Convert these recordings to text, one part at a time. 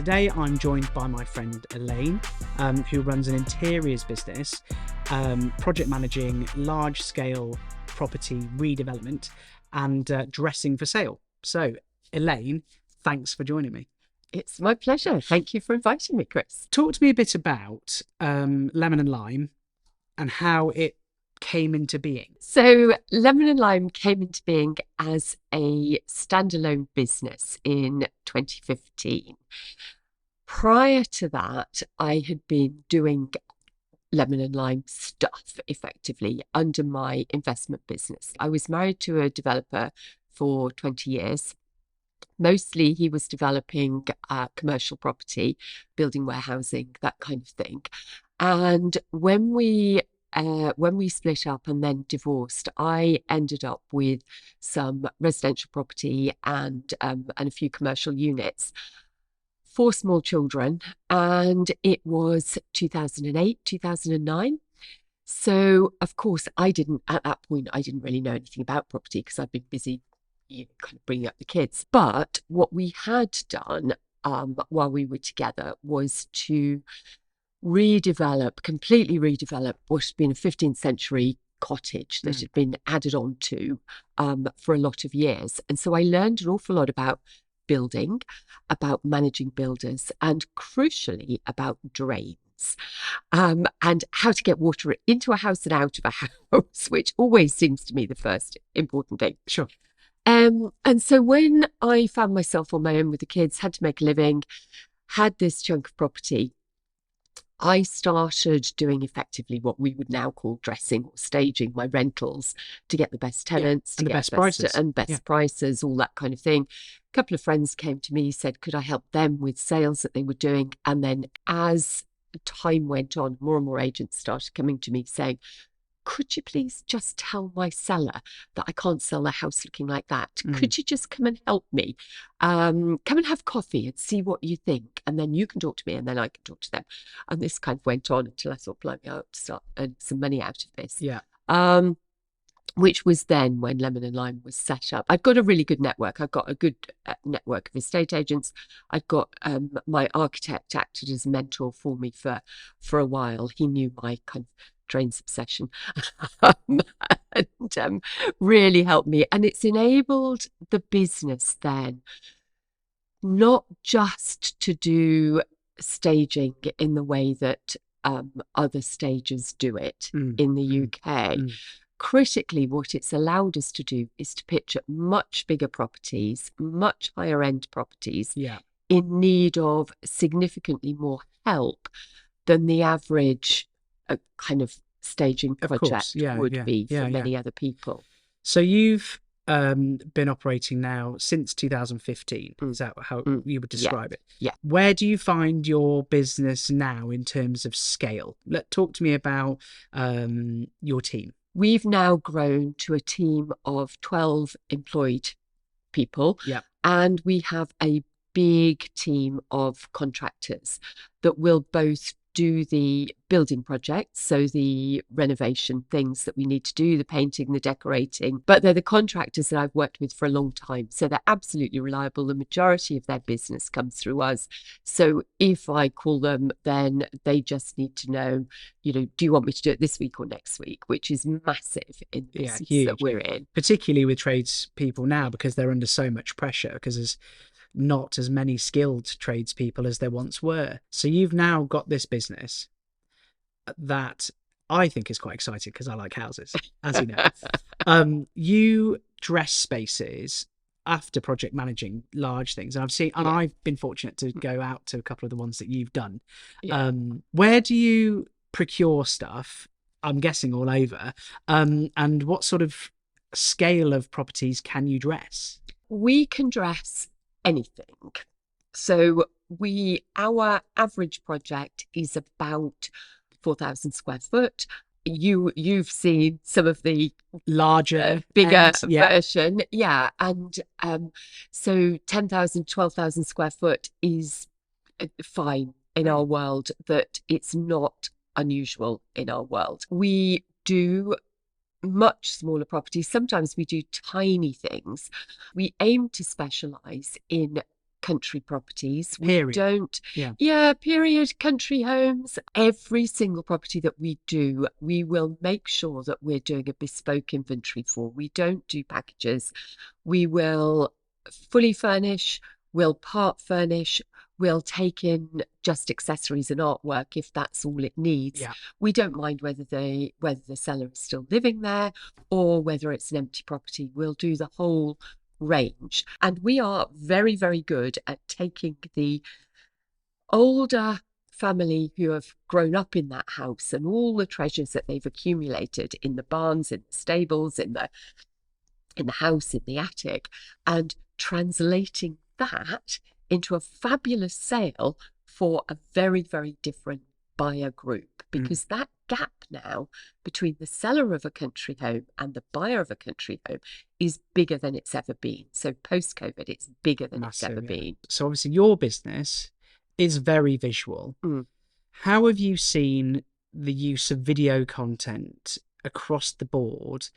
Today I'm joined by my friend Elaine, who runs an interiors business, project managing large-scale property redevelopment and dressing for sale. So, Elaine, thanks for joining me. It's my pleasure. Thank you for inviting me, Chris. Talk to me a bit about Lemon and Lime and how it came into being. So Lemon and Lime came into being as a standalone business in 2015. Prior to that, I had been doing Lemon and Lime stuff effectively under my investment business. I was married to a developer for 20 years. Mostly he was developing commercial property, building warehousing, that kind of thing. And when we split up and then divorced, I ended up with some residential property and a few commercial units, 4 small children, and it was 2008, 2009. So, of course, at that point, I didn't really know anything about property because I'd been busy kind of bringing up the kids. But what we had done while we were together was to completely redevelop what had been a 15th century cottage that had been added on to for a lot of years. And so I learned an awful lot about building, about managing builders, and crucially about drains. And how to get water into a house and out of a house, which always seems to me the first important thing. Sure. And so when I found myself on my own with the kids, had to make a living, had this chunk of property, I started doing effectively what we would now call dressing or staging my rentals to get the best tenants, and the best prices, prices, all that kind of thing. A couple of friends came to me, said, could I help them with sales that they were doing? And then as time went on, more and more agents started coming to me saying, could you please just tell my seller that I can't sell their house looking like that? Could you just come and help me? Come and have coffee and see what you think. And then you can talk to me and then I can talk to them. And this kind of went on until I thought, blimey, I ought to start earning some money out of this. Yeah. Which was then when Lemon and Lime was set up. I've got a really good network. I've got a good network of estate agents. I've got my architect acted as a mentor for me for a while. He knew my kind of drains obsession and really helped me. And it's enabled the business then not just to do staging in the way that other stagers do it in the UK. Critically, what it's allowed us to do is to pitch at much bigger properties, much higher end properties, in need of significantly more help than the average kind of staging project would be for many other people. So you've been operating now since 2015. Is that how you would describe it? Yeah. Where do you find your business now in terms of scale? Talk to me about your team. We've now grown to a team of 12 employed people. Yeah. And we have a big team of contractors that will both do the building projects, so the renovation things that we need to do, the painting, the decorating, but they're the contractors that I've worked with for a long time, so they're absolutely reliable. The majority of their business comes through us, so if I call them, then they just need to know, do you want me to do it this week or next week, which is massive in the business that we're in, particularly with tradespeople now, because they're under so much pressure because there's not as many skilled tradespeople as there once were. So you've now got this business that I think is quite exciting because I like houses, as you know. You dress spaces after project managing large things, and I've been fortunate to go out to a couple of the ones that you've done. Where do you procure stuff? I'm guessing all over. And what sort of scale of properties can you dress? We can dress anything. So our average project is about 4,000 square foot. You've seen some of the larger, bigger version, and so 10,000, 12,000 square foot is fine in our world. That it's not unusual in our world. We do much smaller properties. Sometimes we do tiny things. We aim to specialize in country properties. We Period. don't, Yeah. period, country homes. Every single property that we do, we will make sure that we're doing a bespoke inventory for. We don't do packages. We will fully furnish, we'll part furnish, we'll take in just accessories and artwork if that's all it needs. Yeah. We don't mind whether the seller is still living there or whether it's an empty property. We'll do the whole range. And we are very, very good at taking the older family who have grown up in that house and all the treasures that they've accumulated in the barns, in the stables, in the house, in the attic, and translating that into a fabulous sale for a very, very different buyer group, because that gap now between the seller of a country home and the buyer of a country home is bigger than it's ever been. So post-COVID, it's bigger than it's ever been. So obviously your business is very visual. How have you seen the use of video content across the board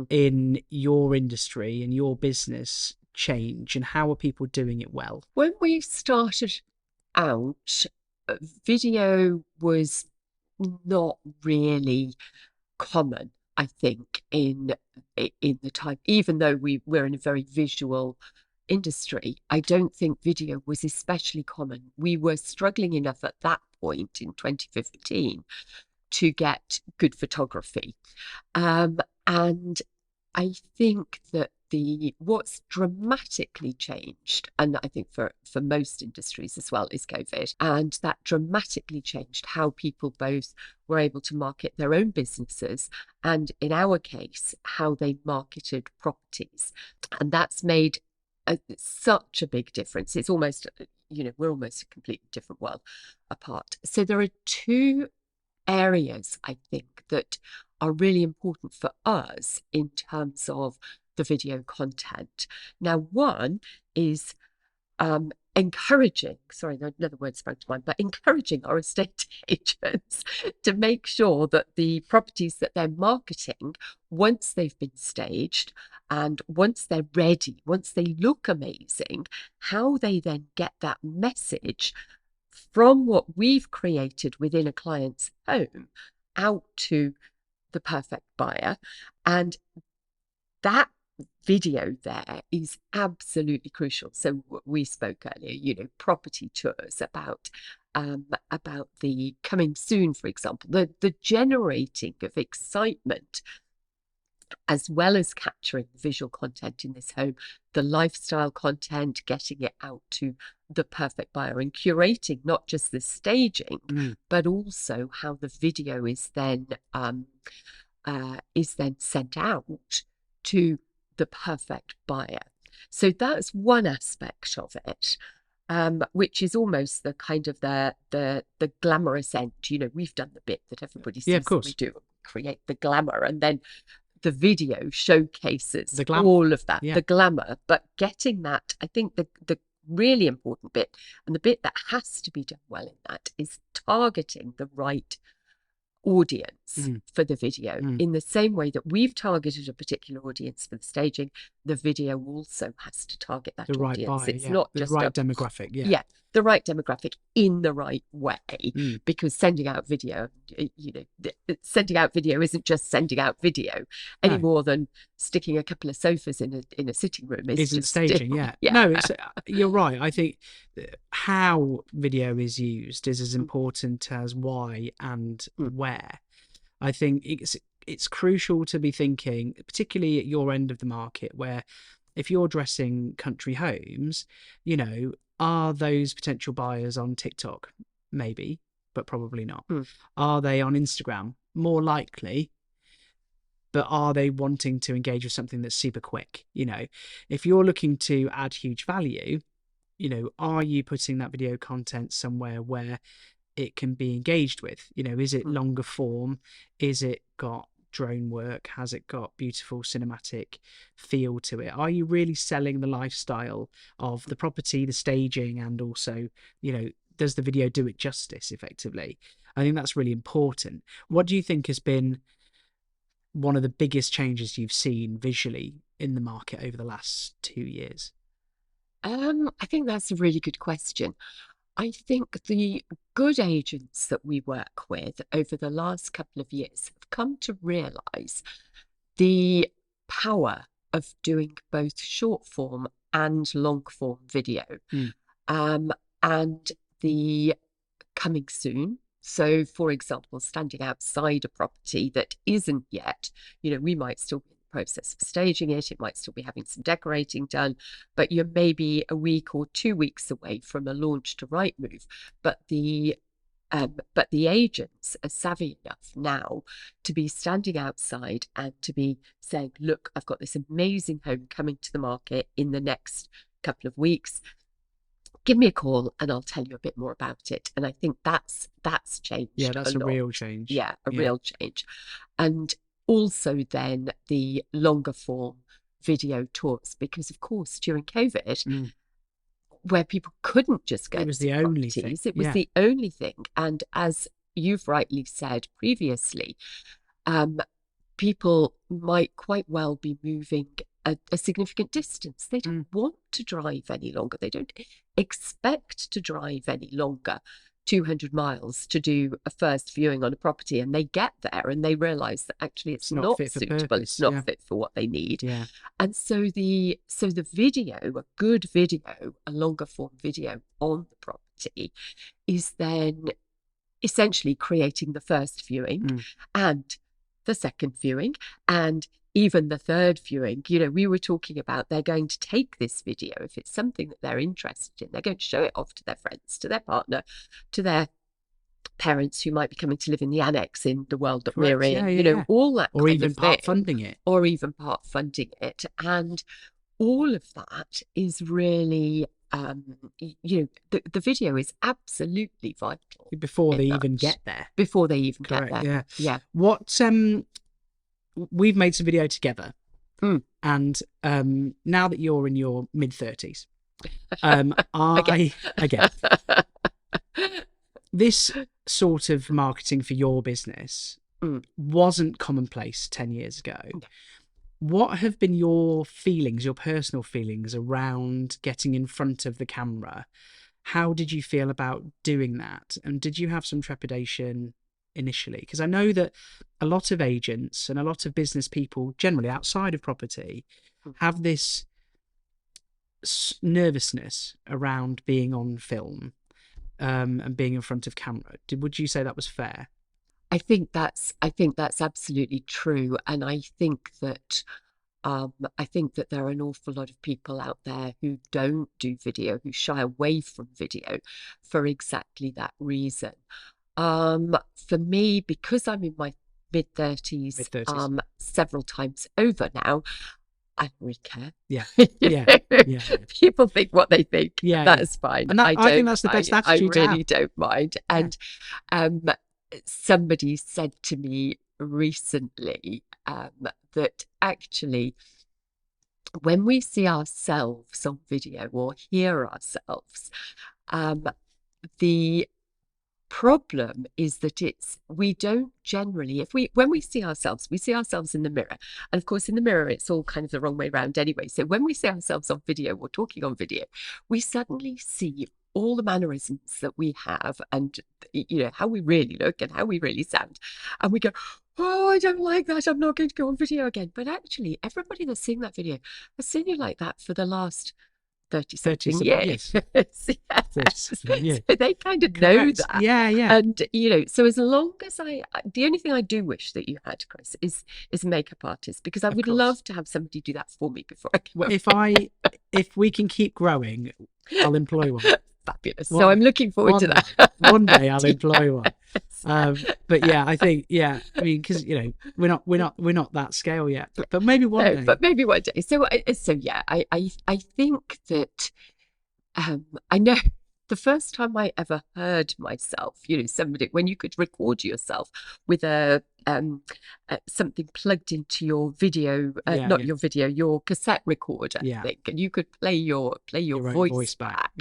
in your industry and your business change, and how are people doing it well? When we started out, video was not really common, I think, in the time, even though we're in a very visual industry. I don't think video was especially common. We were struggling enough at that point in 2015 to get good photography. And I think that what's dramatically changed, and I think for most industries as well, is COVID. And that dramatically changed how people both were able to market their own businesses and, in our case, how they marketed properties. And that's made such a big difference. It's almost, we're almost a completely different world apart. So there are two areas, I think, that are really important for us in terms of the video content. Now, one is encouraging, sorry, another word sprang to mind, but encouraging our estate agents to make sure that the properties that they're marketing, once they've been staged and once they're ready, once they look amazing, how they then get that message from what we've created within a client's home out to the perfect buyer. And that video there is absolutely crucial. So we spoke earlier, property tours, about the coming soon, for example, the generating of excitement, as well as capturing visual content in this home, the lifestyle content, getting it out to the perfect buyer, and curating not just the staging, but also how the video is then sent out to the perfect buyer. So that's one aspect of it, which is almost the kind of the glamorous end. We've done the bit that everybody sees that we do, create the glamour, and then the video showcases all of that, the glamour. But getting that, I think the really important bit, and the bit that has to be done well in that, is targeting the right audience for the video. In the same way that we've targeted a particular audience for the staging, the video also has to target that audience. Buyer, it's not just the right demographic. The right demographic in the right way, because sending out video isn't just sending out video any more than sticking a couple of sofas in a sitting room isn't staging. No, you're right. I think how video is used is as important as why and where. I think it's crucial to be thinking, particularly at your end of the market, where if you're dressing country homes, are those potential buyers on TikTok? Maybe, but probably not. Are they on Instagram? More likely. But are they wanting to engage with something that's super quick? If you're looking to add huge value, are you putting that video content somewhere where it can be engaged with? Is it longer form? Is it got drone work? Has it got beautiful cinematic feel to it? Are you really selling the lifestyle of the property, the staging, and also, does the video do it justice effectively? I think that's really important. What do you think has been one of the biggest changes you've seen visually in the market over the last 2 years? I think that's a really good question. I think the good agents that we work with over the last couple of years have come to realize the power of doing both short form and long form video. Um, and the coming soon. So, for example, standing outside a property that isn't yet, we might still be in the process of staging it, it might still be having some decorating done, but you're maybe a week or 2 weeks away from a launch to Rightmove. But the agents are savvy enough now to be standing outside and to be saying, look, I've got this amazing home coming to the market in the next couple of weeks. Give me a call and I'll tell you a bit more about it. And I think that's changed. Yeah, that's a lot. real change. Yeah, a real change. And also then the longer form video tours, because of course during COVID, where people couldn't just go, it was the only thing. It was the only thing. And as you've rightly said previously, people might quite well be moving a significant distance. They don't want to drive any longer. They don't expect to drive any longer 200 miles to do a first viewing on a property, and they get there and they realize that actually it's not suitable, it's not fit for what they need. And so the video, a good video, a longer form video on the property, is then essentially creating the first viewing and the second viewing and even the third viewing. We were talking about they're going to take this video, if it's something that they're interested in, they're going to show it off to their friends, to their partner, to their parents who might be coming to live in the annex in the world that we're in, all that or even part funding it. And all of that is really the video is absolutely vital before they even get there. What we've made some video together, and now that you're in your mid-30s, again, this sort of marketing for your business wasn't commonplace 10 years ago. What have been your feelings, your personal feelings around getting in front of the camera? How did you feel about doing that? And did you have some trepidation initially? Because I know that a lot of agents and a lot of business people generally outside of property have this nervousness around being on film and being in front of camera. Would you say that was fair? I think that's absolutely true, and I think that there are an awful lot of people out there who don't do video, who shy away from video for exactly that reason. For me, because I'm in my mid-30s, several times over now, I don't really care. People think what they think. That's fine. And I think that's the best attitude I really don't mind. And somebody said to me recently that actually when we see ourselves on video or hear ourselves, the problem is that we don't generally, when we see ourselves in the mirror, and of course in the mirror it's all kind of the wrong way around anyway. So when we see ourselves on video or talking on video, we suddenly see all the mannerisms that we have and how we really look and how we really sound, and we go, oh, I don't like that, I'm not going to go on video again. But actually everybody that's seeing that video has seen you like that for the last 30 years. So they kind of know that. And so as long as the only thing I do wish that you had, Chris, is a makeup artist, because I would love to have somebody do that for me before I go. If we can keep growing, I'll employ one. Fabulous. So I'm looking forward to that. One day I'll employ one. But I think I mean, because we're not that scale yet. But maybe one day. But maybe one day. I think that I know the first time I ever heard myself, somebody, when you could record yourself with a something plugged into your video, your cassette recorder, I think, and you could play your voice back.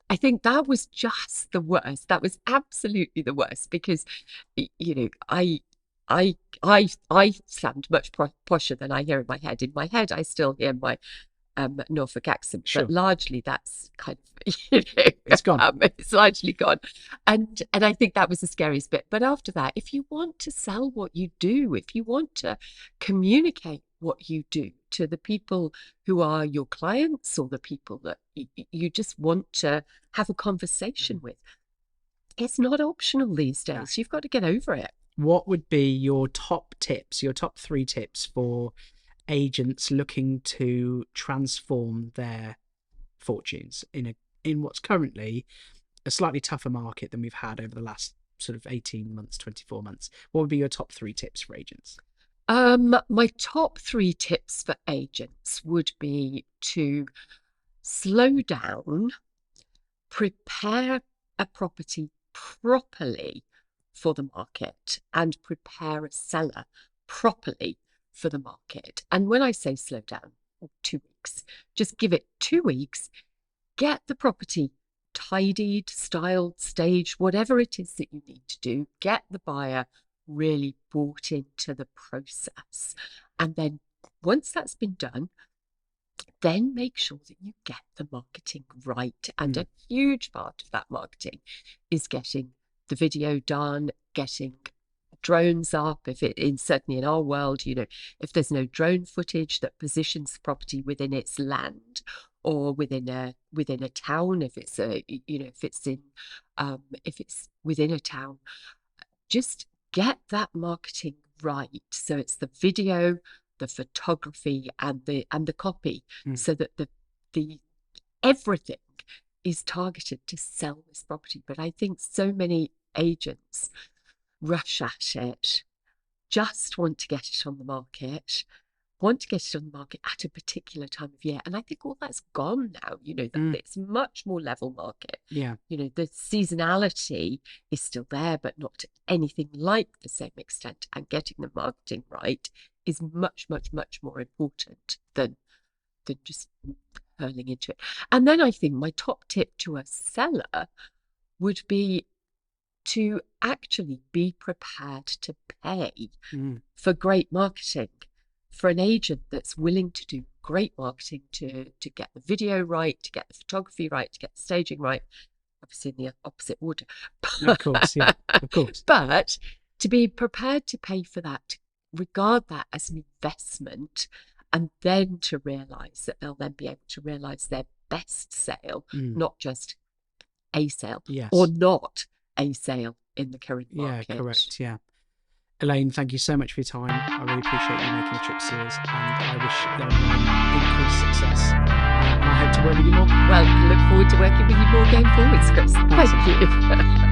I think that was just the worst. That was absolutely the worst, because I sound much posher than I hear in my head. In my head, I still hear Norfolk accent, Sure. but largely that's kind of, It's gone. it's largely gone. And I think that was the scariest bit. But after that, if you want to sell what you do, if you want to communicate what you do to the people who are your clients or the people that you just want to have a conversation with, it's not optional these days. No. You've got to get over it. What would be your top tips, your top 3 tips for agents looking to transform their fortunes in what's currently a slightly tougher market than we've had over the last sort of 18 months, 24 months? What would be your top 3 tips for agents? My top 3 tips for agents would be to slow down, prepare a property properly for the market, and prepare a seller properly for the market. And when I say slow down, 2 weeks, just give it 2 weeks, get the property tidied, styled, staged, whatever it is that you need to do, get the buyer really bought into the process. And then once that's been done, then make sure that you get the marketing right. And a huge part of that marketing is getting the video done, getting drones up. Certainly in our world, if there's no drone footage that positions the property within its land or within a town, if it's within a town, just get that marketing right. So it's the video, the photography, and the copy, so that the everything is targeted to sell this property. But I think so many agents rush at it, just want to get it on the market, at a particular time of year. And I think all that's gone now, that it's much more level market. Yeah. The seasonality is still there, but not to anything like the same extent. And getting the marketing right is much, much, much more important than just hurling into it. And then I think my top tip to a seller would be to actually be prepared to pay for great marketing. For an agent that's willing to do great marketing, to get the video right, to get the photography right, to get the staging right, obviously in the opposite order. Of course, yeah, of course. But to be prepared to pay for that, to regard that as an investment, and then to realise that they'll then be able to realise their best sale, not just a sale, or not a sale in the current market. Yeah, correct, yeah. Elaine, thank you so much for your time. I really appreciate you making the trip to us, and I wish increased success. And I hope to work with you more. Well, I look forward to working with you more going forwards, Chris. Thank you.